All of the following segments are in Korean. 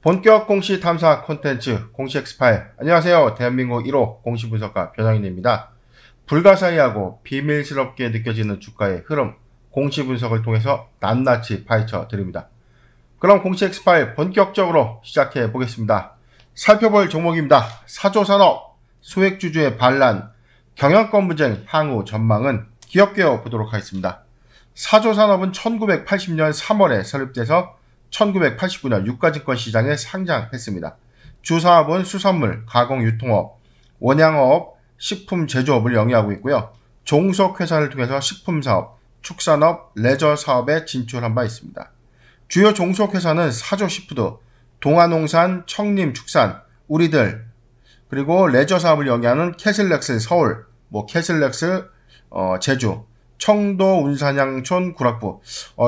본격 공시 탐사 콘텐츠 공시 엑스파일. 안녕하세요. 대한민국 1호 공시 분석가 변형인입니다. 불가사의하고 비밀스럽게 느껴지는 주가의 흐름, 공시 분석을 통해서 낱낱이 파헤쳐 드립니다. 그럼 공시 엑스파일 본격적으로 시작해 보겠습니다. 살펴볼 종목입니다. 사조산업, 소액주주의 반란, 경영권 분쟁 향후 전망은 기업개요 보도록 하겠습니다. 사조산업은 1980년 3월에 설립돼서 1989년 유가증권 시장에 상장했습니다. 주사업은 수산물, 가공 유통업, 원양업, 식품 제조업을 영위하고 있고요. 종속회사를 통해서 식품사업, 축산업, 레저사업에 진출한 바 있습니다. 주요 종속회사는 사조시푸드, 동아농산, 청림축산, 우리들, 그리고 레저사업을 영위하는 캐슬렉스 서울, 캐슬렉스 제주, 청도 운산양촌 구락부,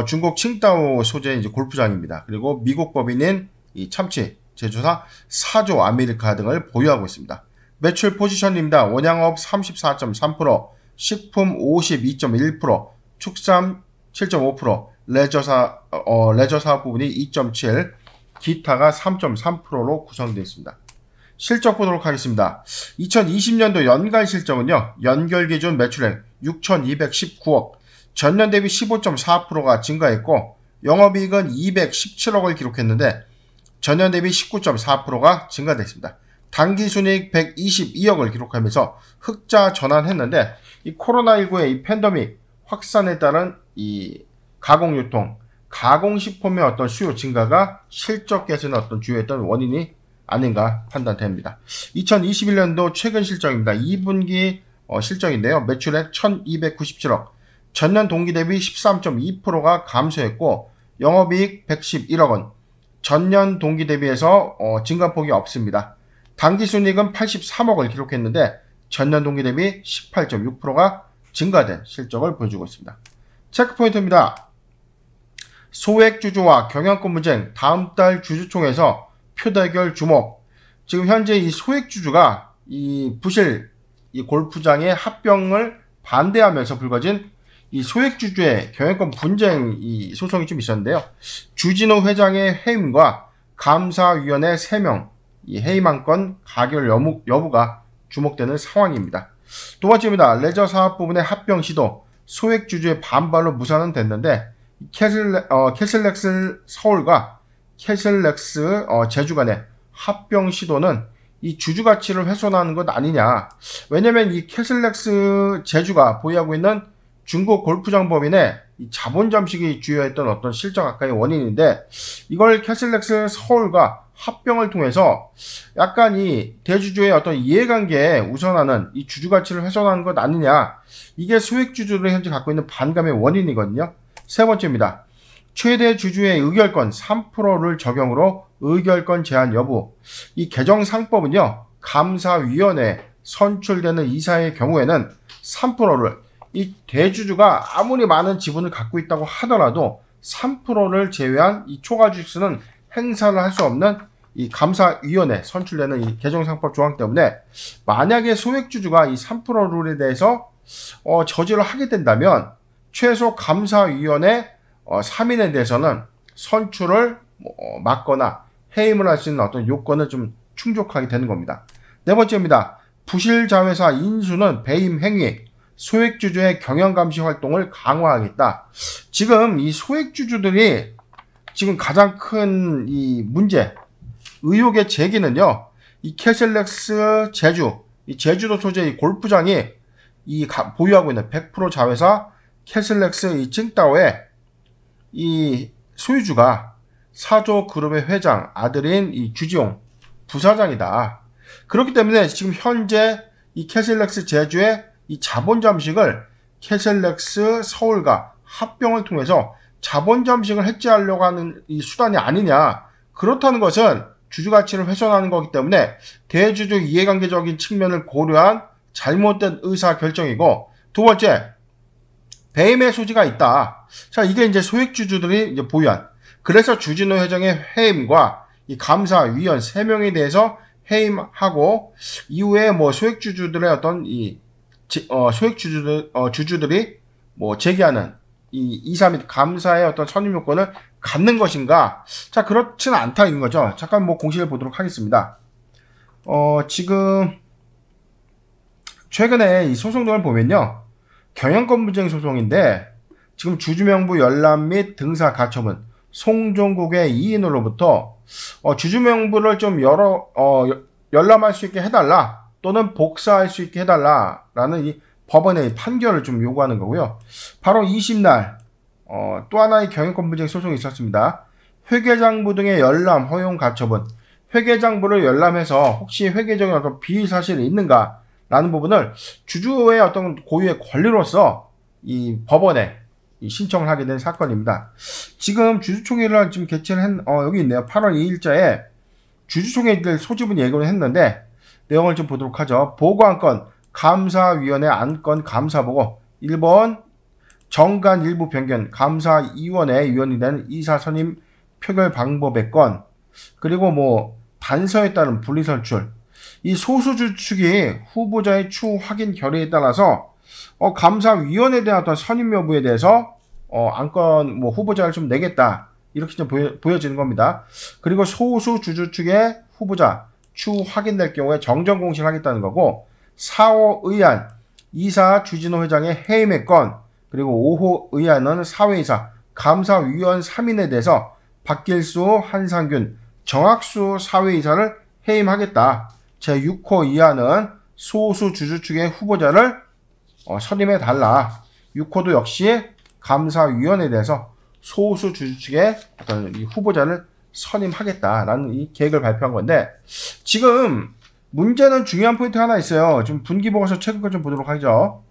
중국 칭다오 소재의 이제 골프장입니다. 그리고 미국 법인인 이 참치 제조사 사조 아메리카 등을 보유하고 있습니다. 매출 포지션입니다. 원양업 34.3%, 식품 52.1%, 축산 7.5%, 레저사업 부분이 2.7%, 기타가 3.3%로 구성되어 있습니다. 실적 보도록 하겠습니다. 2020년도 연간 실적은요, 연결 기준 매출액 6,219억, 전년 대비 15.4%가 증가했고, 영업이익은 217억을 기록했는데, 전년 대비 19.4%가 증가됐습니다. 당기순이익 122억을 기록하면서 흑자 전환했는데, 이 코로나19의 이 팬데믹 확산에 따른 이 가공유통, 가공식품의 어떤 수요 증가가 실적 개선의 어떤 주요했던 원인이 아닌가 판단됩니다. 2021년도 최근 실적입니다. 2분기 실적인데요. 매출액 1297억, 전년 동기 대비 13.2%가 감소했고, 영업이익 111억원, 전년 동기 대비해서 증가폭이 없습니다. 당기순이익은 83억을 기록했는데, 전년 동기 대비 18.6%가 증가된 실적을 보여주고 있습니다. 체크포인트입니다. 소액주주와 경영권 분쟁, 다음 달 주주총회에서 표대결 주목. 지금 현재 이 소액주주가 이 부실 이 골프장의 합병을 반대하면서 불거진 이 소액주주의 경영권 분쟁 이 소송이 좀 있었는데요. 주진우 회장의 해임과 감사위원회 3명 이 해임안건 가결 여부가 주목되는 상황입니다. 두 번째입니다. 레저 사업 부분의 합병 시도, 소액주주의 반발로 무산은 됐는데, 캐슬렉스 서울과 캐슬렉스 제주 간의 합병 시도는 이 주주 가치를 훼손하는 것 아니냐. 왜냐면 이 캐슬렉스 제주가 보유하고 있는 중국 골프장 법인의 이 자본 잠식이 주요했던 어떤 실적 악화의 원인인데, 이걸 캐슬렉스 서울과 합병을 통해서 약간 이 대주주의 어떤 이해관계에 우선하는 이 주주 가치를 훼손하는 것 아니냐. 이게 소액주주들이 현재 갖고 있는 반감의 원인이거든요. 세 번째입니다. 최대 주주의 의결권 3%를 적용으로 의결권 제한 여부. 이 개정상법은요, 감사위원회에 선출되는 이사의 경우에는 3%를, 이 대주주가 아무리 많은 지분을 갖고 있다고 하더라도 3%를 제외한 이 초과주식수는 행사를 할 수 없는 이 감사위원회 선출되는 이 개정상법 조항 때문에, 만약에 소액주주가 이 3% 룰에 대해서 저지를 하게 된다면 최소 감사위원회 3인에 대해서는 선출을 막거나 해임을 할 수 있는 어떤 요건을 좀 충족하게 되는 겁니다. 네 번째입니다. 부실자회사 인수는 배임 행위, 소액주주의 경영감시 활동을 강화하겠다. 지금 이 소액주주들이 지금 가장 큰 이 문제, 의혹의 제기는요, 이 캐슬렉스 제주, 이 제주도 소재의 골프장이 이 보유하고 있는 100% 자회사 캐슬렉스 이 칭다오의 이 소유주가 사조 그룹의 회장 아들인 이 주지용 부사장이다. 그렇기 때문에 지금 현재 이 캐슬렉스 제주의 이 자본 잠식을 캐슬렉스 서울과 합병을 통해서 자본 잠식을 해지하려고 하는 이 수단이 아니냐. 그렇다는 것은 주주 가치를 훼손하는 거기 때문에 대주주 이해관계적인 측면을 고려한 잘못된 의사 결정이고, 두 번째, 배임의 소지가 있다. 자, 이게 이제 소액주주들이 이제 보유한. 그래서 주진우 회장의 해임과 이 감사위원 3명에 대해서 해임하고, 이후에 소액주주들의 어떤 주주들이 제기하는 이 이사 및 감사의 어떤 선임 요건을 갖는 것인가? 자, 그렇지는 않다는 거죠. 잠깐 뭐 공시를 보도록 하겠습니다. 지금 최근에 이 소송 등을 보면요. 경영권 분쟁 소송인데 지금 주주명부 열람 및 등사 가처분 송종국의 이인으로부터 주주명부를 좀 열람할 수 있게 해달라 또는 복사할 수 있게 해달라라는 이 법원의 판결을 좀 요구하는 거고요. 바로 20날 또 하나의 경영권 분쟁 소송이 있었습니다. 회계장부 등의 열람 허용 가처분 회계장부를 열람해서 혹시 회계적인 어떤 비위 사실이 있는가라는 부분을 주주의 어떤 고유의 권리로서 이 법원에 신청을 하게 된 사건입니다. 지금 주주총회를 지금 개최를 여기 있네요. 8월 2일자에 주주총회들 소집은 예고를 했는데 내용을 좀 보도록 하죠. 보고안건 감사위원회 안건 감사보고 1번 정관 일부 변경 감사위원회 위원이 된 이사 선임 표결 방법의 건 그리고 뭐 단서에 따른 분리설출 이 소수주 측이 후보자의 추후 확인 결의에 따라서 감사위원회에 대한 어떤 선임 여부에 대해서 안건 뭐 후보자를 좀 내겠다 이렇게 좀 보여지는 겁니다. 그리고 소수 주주 측의 후보자 추후 확인될 경우에 정정 공시를 하겠다는 거고 4호 의안 이사 주진호 회장의 해임의 건 그리고 5호 의안은 사회이사 감사위원 3인에 대해서 박길수 한상균 정학수 사회이사를 해임하겠다. 제6호 이하는 소수 주주 측의 후보자를 선임해 달라. 6호도 역시 감사위원회에 대해서 소수 주주 측의 어떤 이 후보자를 선임하겠다라는 이 계획을 발표한 건데 지금 문제는 중요한 포인트 하나 있어요. 좀 분기보고서 최근 거 좀 보도록 하죠.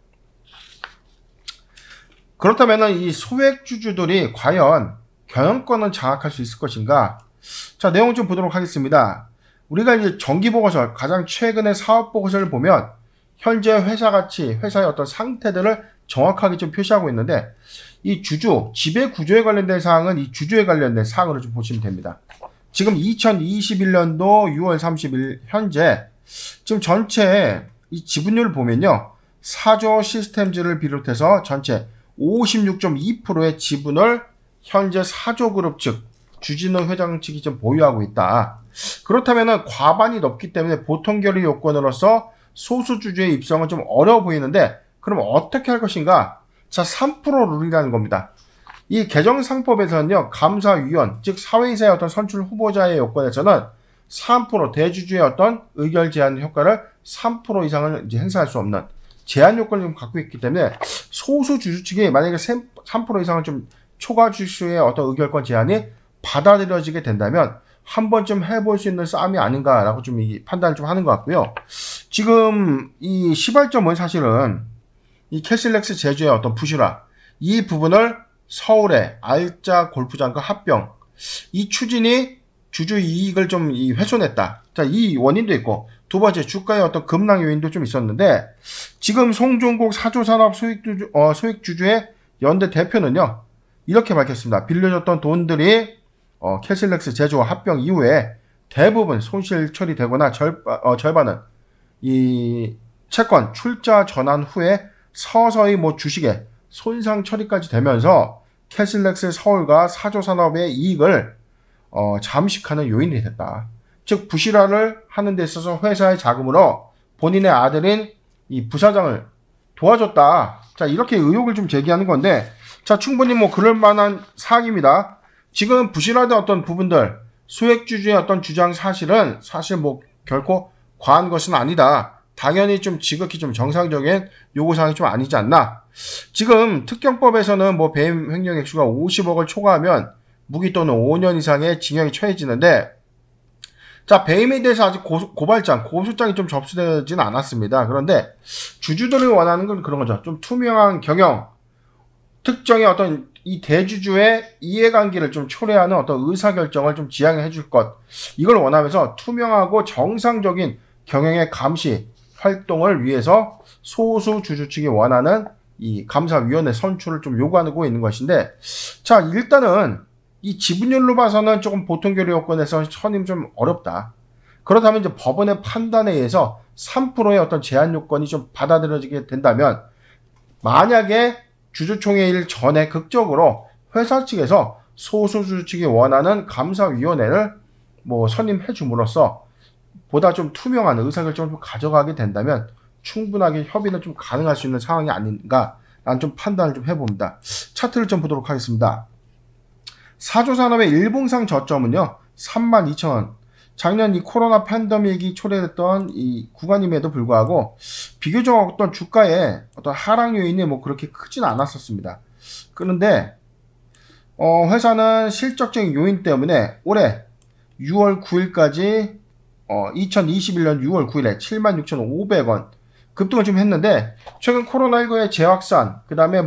그렇다면 이 소액 주주들이 과연 경영권을 장악할 수 있을 것인가? 자, 내용 좀 보도록 하겠습니다. 우리가 이제 정기보고서, 가장 최근의 사업보고서를 보면 현재 회사 가치, 회사의 어떤 상태들을 정확하게 좀 표시하고 있는데 이 주주, 지배 구조에 관련된 사항은 이 주주에 관련된 사항으로 좀 보시면 됩니다. 지금 2021년도 6월 30일 현재 지금 전체 이 지분율을 보면요. 사조 시스템즈를 비롯해서 전체 56.2%의 지분을 현재 사조그룹 측, 주진우 회장 측이 좀 보유하고 있다. 그렇다면 과반이 넘기 때문에 보통 결의 요건으로서 소수주주의 입성은 좀 어려워 보이는데 그럼 어떻게 할 것인가? 자, 3% 룰이라는 겁니다. 이 개정상법에서는요. 감사위원, 즉 사회이사의 어떤 선출 후보자의 요건에서는 3% 대주주의 어떤 의결 제한 효과를 3% 이상을 이제 행사할 수 없는 제한 요건을 좀 갖고 있기 때문에 소수 주주 측이 만약에 3% 이상을 좀 초과 주주의 어떤 의결권 제한이 받아들여지게 된다면 한 번쯤 해볼 수 있는 싸움이 아닌가라고 좀 판단을 좀 하는 것 같고요. 지금 이 시발점은 사실은 이 캐슬렉스 제주의 어떤 부실화 이 부분을 서울의 알짜 골프장과 합병 이 추진이 주주 이익을 좀 훼손했다. 자, 이 원인도 있고 두 번째 주가의 어떤 급락 요인도 좀 있었는데 지금 송종국 사조산업 소액주주의 연대 대표는요 이렇게 밝혔습니다. 빌려줬던 돈들이 캐슬렉스 제조와 합병 이후에 대부분 손실 처리되거나 절반은 이 채권 출자 전환 후에 서서히 뭐 주식에 손상 처리까지 되면서 캐슬렉스 서울과 사조산업의 이익을 잠식하는 요인이 됐다. 즉 부실화를 하는 데 있어서 회사의 자금으로 본인의 아들인 이 부사장을 도와줬다. 자, 이렇게 의혹을 좀 제기하는 건데 자, 충분히 뭐 그럴 만한 사항입니다. 지금 부실화된 어떤 부분들 소액주주의 어떤 주장 사실은 사실 뭐 결코 과한 것은 아니다. 당연히 좀 지극히 좀 정상적인 요구사항이 좀 아니지 않나. 지금 특경법에서는 뭐 배임 횡령 액수가 50억을 초과하면 무기 또는 5년 이상의 징역이 처해지는데 자, 배임에 대해서 아직 고발장, 고소장이 좀 접수되지는 않았습니다. 그런데 주주들이 원하는 건 그런 거죠. 좀 투명한 경영, 특정의 어떤 이 대주주의 이해관계를 좀 초래하는 어떤 의사결정을 좀 지향해 줄 것. 이걸 원하면서 투명하고 정상적인 경영의 감시 활동을 위해서 소수 주주 측이 원하는 이 감사위원회 선출을 좀 요구하고 있는 것인데 자, 일단은 이 지분율로 봐서는 조금 보통 결의 요건에서 선임 좀 어렵다. 그렇다면 이제 법원의 판단에 의해서 3%의 어떤 제한 요건이 좀 받아들여지게 된다면 만약에 주주총회일 전에 극적으로 회사 측에서 소수주 측이 원하는 감사위원회를 선임해 줌으로써 보다 좀 투명한 의사결정을 좀 가져가게 된다면 충분하게 협의는 좀 가능할 수 있는 상황이 아닌가 라는 좀 판단을 좀 해봅니다. 차트를 좀 보도록 하겠습니다. 사조산업의 일봉상 저점은요 32,000원. 작년 이 코로나 팬데믹이 초래됐던 이 구간임에도 불구하고 비교적 어떤 주가의 어떤 하락 요인이 그렇게 크진 않았었습니다. 그런데 회사는 실적적인 요인 때문에 올해 6월 9일까지 2021년 6월 9일에 76,500원 급등을 좀 했는데 최근 코로나19의 재확산, 그 다음에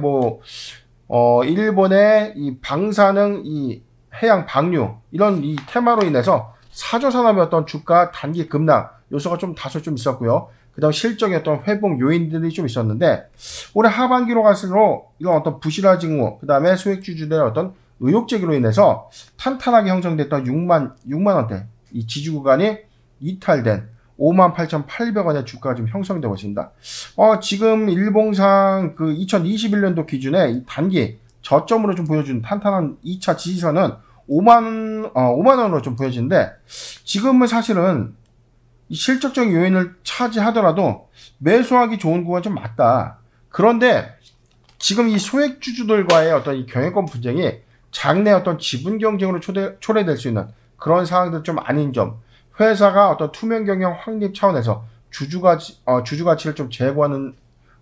일본의 이 방사능, 이 해양 방류 이런 이 테마로 인해서 사조산업의 어떤 주가 단기 급락 요소가 좀 다소 좀 있었고요. 그 다음 실적의 어떤 회복 요인들이 좀 있었는데 올해 하반기로 갈수록 이런 어떤 부실화 징후, 그 다음에 소액주주들의 어떤 의혹 제기로 인해서 탄탄하게 형성됐던 6만 원대 이 지지 구간이 이탈된 58,800원의 주가가 좀 형성되고 있습니다. 지금 일봉상 그 2021년도 기준에 이 단기 저점으로 좀 보여주는 탄탄한 2차 지지선은 5만 원으로 좀 보여지는데 지금은 사실은 이 실적적인 요인을 차지하더라도 매수하기 좋은 구간이 좀 맞다. 그런데 지금 이 소액주주들과의 어떤 이 경영권 분쟁이 장내 어떤 지분 경쟁으로 초래될 수 있는 그런 상황들 좀 아닌 점, 회사가 어떤 투명 경영 확립 차원에서 주주 가치를 좀 제고하는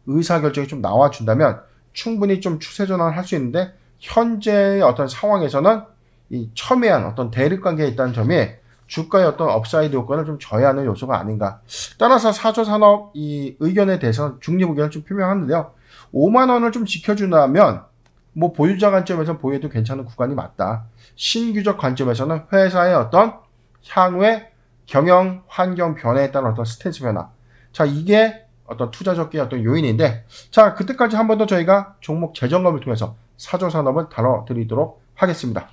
의사결정이 좀 나와준다면 충분히 좀 추세 전환을 할 수 있는데 현재의 어떤 상황에서는 이 첨예한 어떤 대립 관계에 있다는 점이 주가의 어떤 업사이드 효과를 좀 저해하는 요소가 아닌가. 따라서 사조산업 이 의견에 대해서 중립 의견을 좀 표명하는데요. 5만 원을 좀 지켜준다면 보유자 관점에서 보유해도 괜찮은 구간이 맞다. 신규적 관점에서는 회사의 어떤 향후의 경영 환경 변화에 따른 어떤 스탠스 변화. 자, 이게 어떤 투자 적기의 어떤 요인인데, 자, 그때까지 한 번 더 저희가 종목 재점검을 통해서 사조산업을 다뤄드리도록 하겠습니다.